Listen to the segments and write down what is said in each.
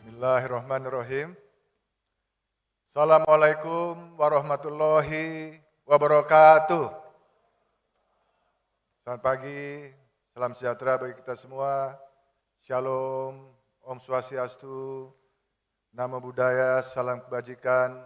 Bismillahirrahmanirrahim. Assalamualaikum warahmatullahi wabarakatuh. Selamat pagi, salam sejahtera bagi kita semua. Shalom, Om Swastiastu, Namo Buddhaya, salam kebajikan,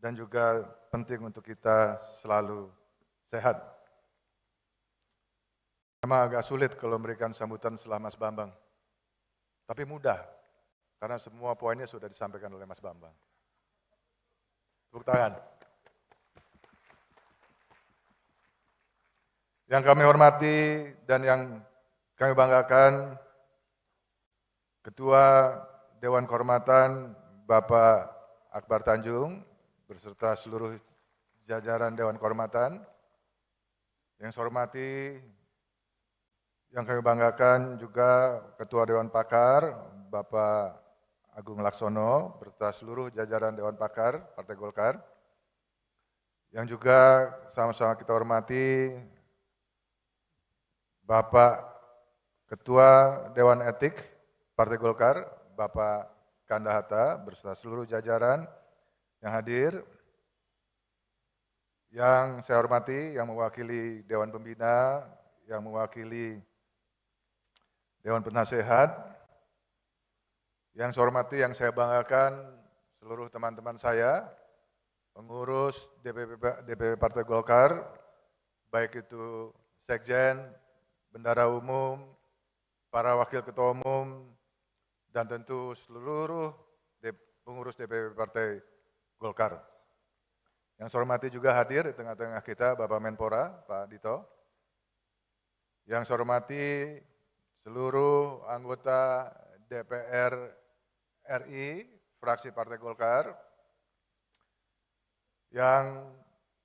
dan juga penting untuk kita selalu sehat. Memang agak sulit kalau memberikan sambutan setelah Mas Bambang, tapi mudah. Karena semua poinnya sudah disampaikan oleh Mas Bambang. Tepuk tangan. Yang kami hormati dan yang kami banggakan, Ketua Dewan Kehormatan Bapak Akbar Tanjung, beserta seluruh jajaran Dewan Kehormatan. Yang saya hormati, yang kami banggakan juga Ketua Dewan Pakar, Bapak Agung Laksono, beserta seluruh jajaran Dewan Pakar Partai Golkar. Yang juga sama-sama kita hormati Bapak Ketua Dewan Etik Partai Golkar, Bapak Kanda Hatta, beserta seluruh jajaran yang hadir. Yang saya hormati, yang mewakili Dewan Pembina, yang mewakili Dewan Penasehat, yang saya hormati, yang saya banggakan seluruh teman-teman saya, pengurus DPP Partai Golkar, baik itu Sekjen, Bendara Umum, para Wakil Ketua Umum, dan tentu seluruh pengurus DPP Partai Golkar. Yang saya hormati juga hadir di tengah-tengah kita Bapak Menpora, Pak Dito. Yang saya hormati seluruh anggota DPR RI, fraksi Partai Golkar. Yang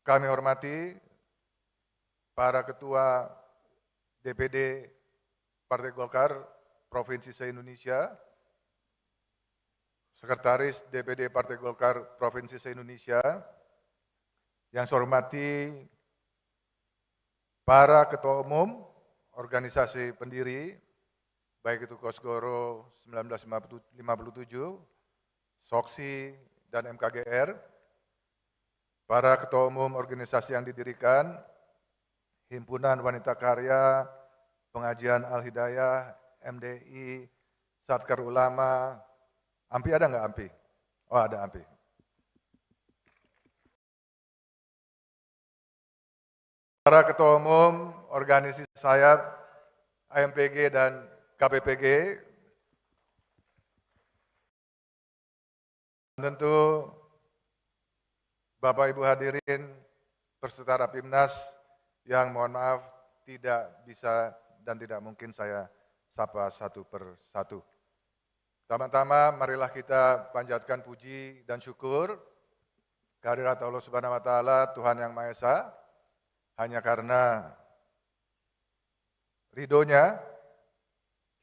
kami hormati para ketua DPD Partai Golkar Provinsi se-Indonesia, Sekretaris DPD Partai Golkar Provinsi se-Indonesia. Yang saya hormati para ketua umum organisasi pendiri, baik itu Kosgoro 1957, Soksi, dan MKGR, para ketua umum organisasi yang didirikan, Himpunan Wanita Karya, Pengajian Al-Hidayah, MDI, Satkar Ulama, AMPI ada nggak AMPI? Oh ada AMPI. Para ketua umum organisasi sayap, AMPG dan KPPG, tentu Bapak Ibu hadirin peserta Rapimnas yang mohon maaf tidak bisa dan tidak mungkin saya sapa satu per satu. Pertama-tama marilah kita panjatkan puji dan syukur kehadirat Allah Subhanahu wa taala, Tuhan yang Maha Esa, hanya karena ridhonya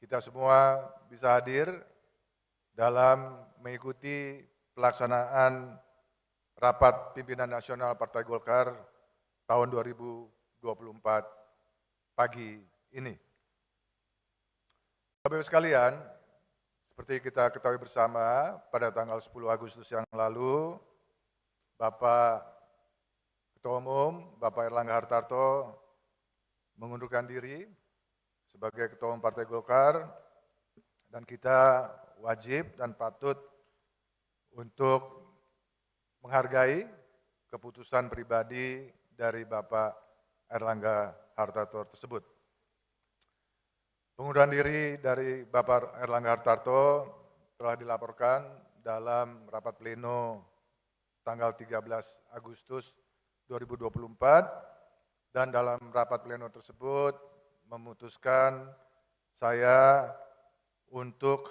kita semua bisa hadir dalam mengikuti pelaksanaan Rapat Pimpinan Nasional Partai Golkar tahun 2024 pagi ini. Bapak-Ibu sekalian, seperti kita ketahui bersama, pada tanggal 10 Agustus yang lalu, Bapak Ketua Umum, Bapak Erlangga Hartarto, mengundurkan diri sebagai Ketua Umum Partai Golkar, dan kita wajib dan patut untuk menghargai keputusan pribadi dari Bapak Erlangga Hartarto tersebut. Pengunduran diri dari Bapak Erlangga Hartarto telah dilaporkan dalam rapat pleno tanggal 13 Agustus 2024, dan dalam rapat pleno tersebut memutuskan saya untuk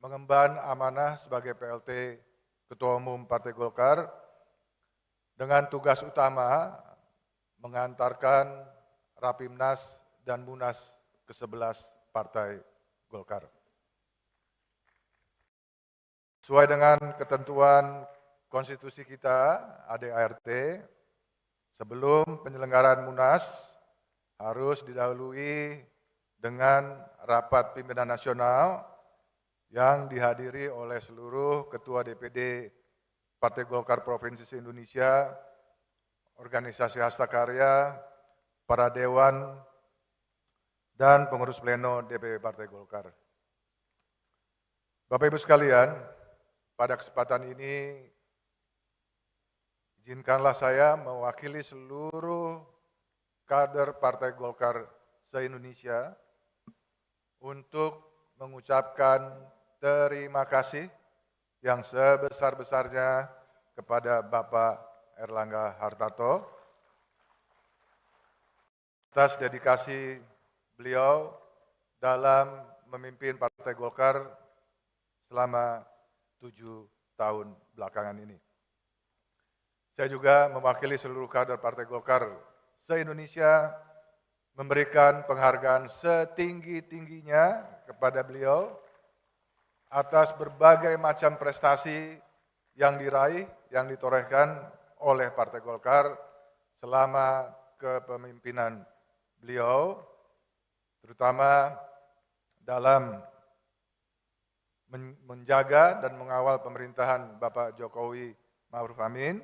mengemban amanah sebagai PLT Ketua Umum Partai Golkar dengan tugas utama mengantarkan Rapimnas dan Munas ke-11 Partai Golkar. Sesuai dengan ketentuan konstitusi kita, ADART, sebelum penyelenggaraan Munas harus didahului dengan rapat pimpinan nasional yang dihadiri oleh seluruh Ketua DPD Partai Golkar Provinsi Indonesia, organisasi hasta karya, para dewan, dan pengurus pleno DPP Partai Golkar. Bapak Ibu sekalian, pada kesempatan ini izinkanlah saya mewakili seluruh kader Partai Golkar se-Indonesia untuk mengucapkan terima kasih yang sebesar-besarnya kepada Bapak Erlangga Hartarto atas dedikasi beliau dalam memimpin Partai Golkar selama 7 tahun belakangan ini. Saya juga mewakili seluruh kader Partai Golkar se-Indonesia memberikan penghargaan setinggi-tingginya kepada beliau atas berbagai macam prestasi yang diraih, yang ditorehkan oleh Partai Golkar selama kepemimpinan beliau, terutama dalam menjaga dan mengawal pemerintahan Bapak Jokowi Ma'ruf Amin,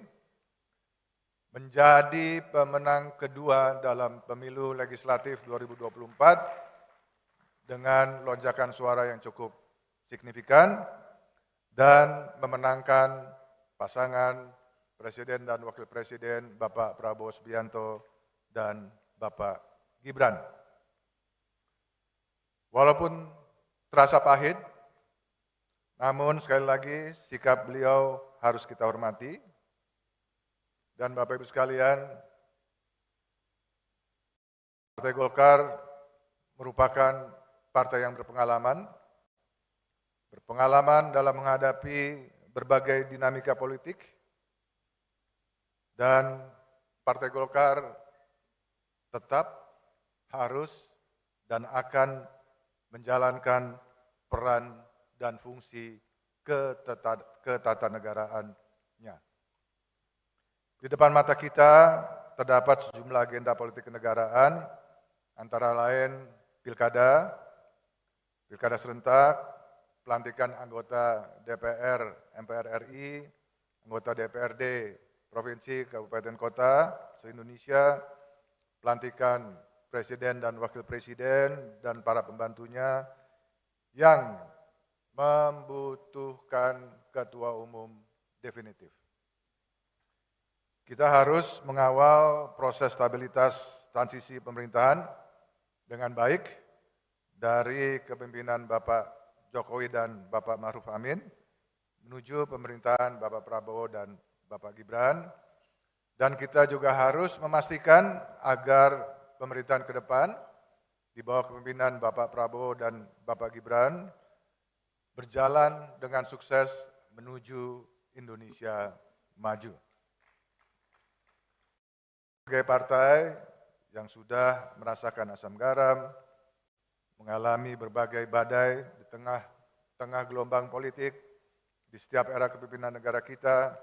menjadi pemenang kedua dalam pemilu legislatif 2024 dengan lonjakan suara yang cukup signifikan dan memenangkan pasangan Presiden dan Wakil Presiden Bapak Prabowo Subianto dan Bapak Gibran. Walaupun terasa pahit, namun sekali lagi sikap beliau harus kita hormati. Dan Bapak Ibu sekalian, Partai Golkar merupakan partai yang berpengalaman dalam menghadapi berbagai dinamika politik, dan Partai Golkar tetap harus dan akan menjalankan peran dan fungsi ketatanegaraan-nya. Di depan mata kita terdapat sejumlah agenda politik kenegaraan, antara lain pilkada serentak, pelantikan anggota DPR, MPR RI, anggota DPRD, Provinsi, Kabupaten, Kota, se-Indonesia, pelantikan Presiden dan Wakil Presiden dan para pembantunya yang membutuhkan ketua umum definitif. Kita harus mengawal proses stabilitas transisi pemerintahan dengan baik dari kepemimpinan Bapak Jokowi dan Bapak Ma'ruf Amin menuju pemerintahan Bapak Prabowo dan Bapak Gibran. Dan kita juga harus memastikan agar pemerintahan ke depan di bawah kepemimpinan Bapak Prabowo dan Bapak Gibran berjalan dengan sukses menuju Indonesia maju. Sebagai partai yang sudah merasakan asam garam, mengalami berbagai badai di tengah gelombang politik di setiap era kepemimpinan negara kita,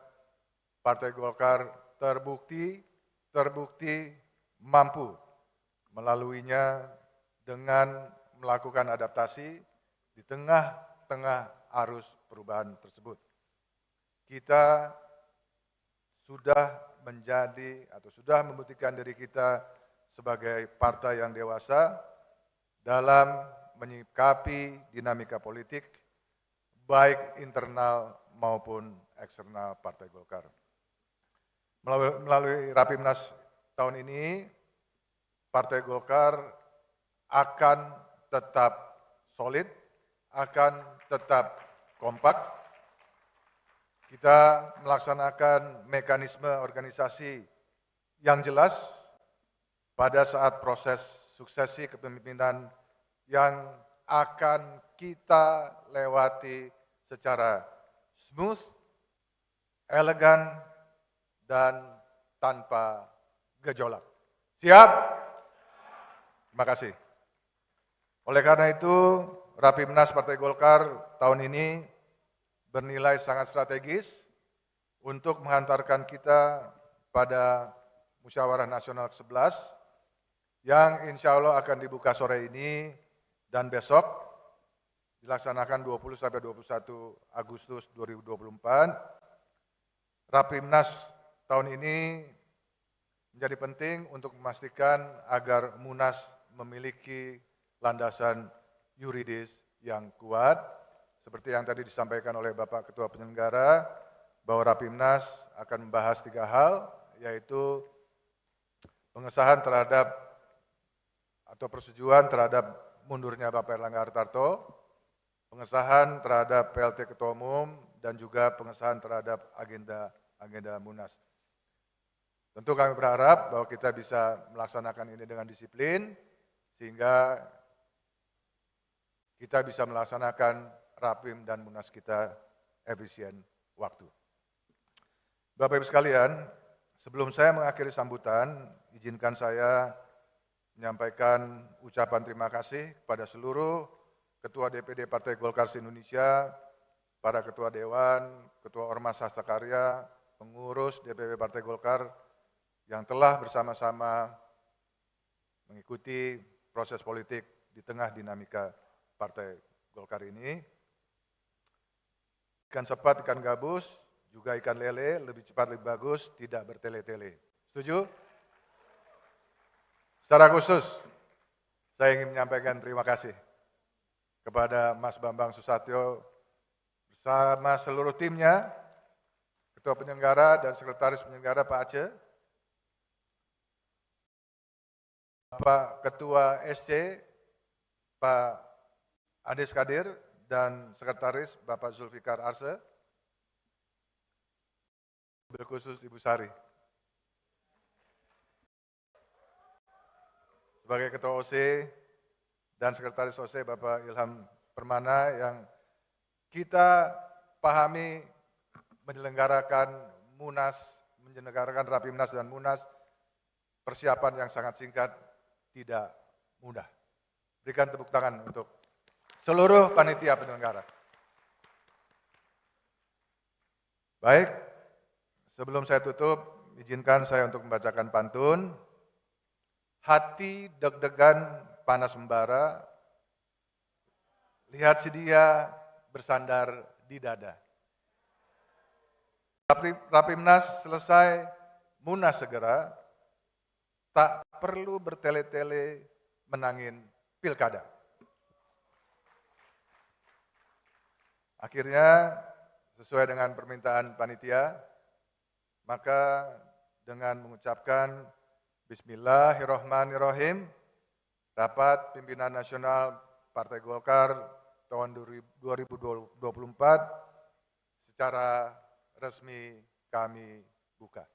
Partai Golkar terbukti mampu melaluinya dengan melakukan adaptasi di tengah arus perubahan tersebut. Kita sudah membuktikan diri kita sebagai partai yang dewasa dalam menyikapi dinamika politik, baik internal maupun eksternal Partai Golkar. Melalui Rapimnas tahun ini, Partai Golkar akan tetap solid, akan tetap kompak. Kita melaksanakan mekanisme organisasi yang jelas pada saat proses suksesi kepemimpinan yang akan kita lewati secara smooth, elegan, dan tanpa gejolak. Siap? Terima kasih. Oleh karena itu, Rapimnas Partai Golkar tahun ini bernilai sangat strategis untuk menghantarkan kita pada Musyawarah Nasional ke-11 yang insya Allah akan dibuka sore ini dan besok dilaksanakan 20 sampai 21 Agustus 2024. Rapimnas tahun ini menjadi penting untuk memastikan agar Munas memiliki landasan yuridis yang kuat, seperti yang tadi disampaikan oleh Bapak Ketua Penyelenggara, bahwa Rapimnas akan membahas 3 hal, yaitu pengesahan terhadap atau persetujuan terhadap mundurnya Bapak Erlangga Hartarto, pengesahan terhadap PLT Ketua Umum, dan juga pengesahan terhadap agenda Munas. Tentu kami berharap bahwa kita bisa melaksanakan ini dengan disiplin, sehingga kita bisa melaksanakan Rapim dan Munas kita efisien waktu. Bapak Ibu sekalian, sebelum saya mengakhiri sambutan, izinkan saya menyampaikan ucapan terima kasih kepada seluruh Ketua DPD Partai Golkar se-Indonesia, para Ketua Dewan, Ketua Ormas Hasta Karya, pengurus DPP Partai Golkar yang telah bersama-sama mengikuti proses politik di tengah dinamika Partai Golkar ini. Ikan sepat, ikan gabus, juga ikan lele, lebih cepat lebih bagus, tidak bertele-tele. Setuju? Secara khusus, saya ingin menyampaikan terima kasih kepada Mas Bambang Susatyo bersama seluruh timnya, Ketua Penyelenggara dan Sekretaris Penyelenggara Pak Aceh, Bapak Ketua SC, Pak Ades Kadir, dan Sekretaris Bapak Zulfikar Arse, berkhusus Ibu Sari. Sebagai Ketua OC dan Sekretaris OC Bapak Ilham Permana, yang kita pahami menyelenggarakan Munas, menyelenggarakan Rapimnas dan Munas, persiapan yang sangat singkat, tidak mudah. Berikan tepuk tangan untuk seluruh panitia penyelenggara. Baik, sebelum saya tutup, izinkan saya untuk membacakan pantun. Hati deg-degan panas membara, lihat si dia bersandar di dada. Rapimnas selesai, Munas segera, tak perlu bertele-tele menangin pilkada. Akhirnya, sesuai dengan permintaan panitia, maka dengan mengucapkan Bismillahirrahmanirrahim, Rapat Pimpinan Nasional Partai Golkar tahun 2024 secara resmi kami buka.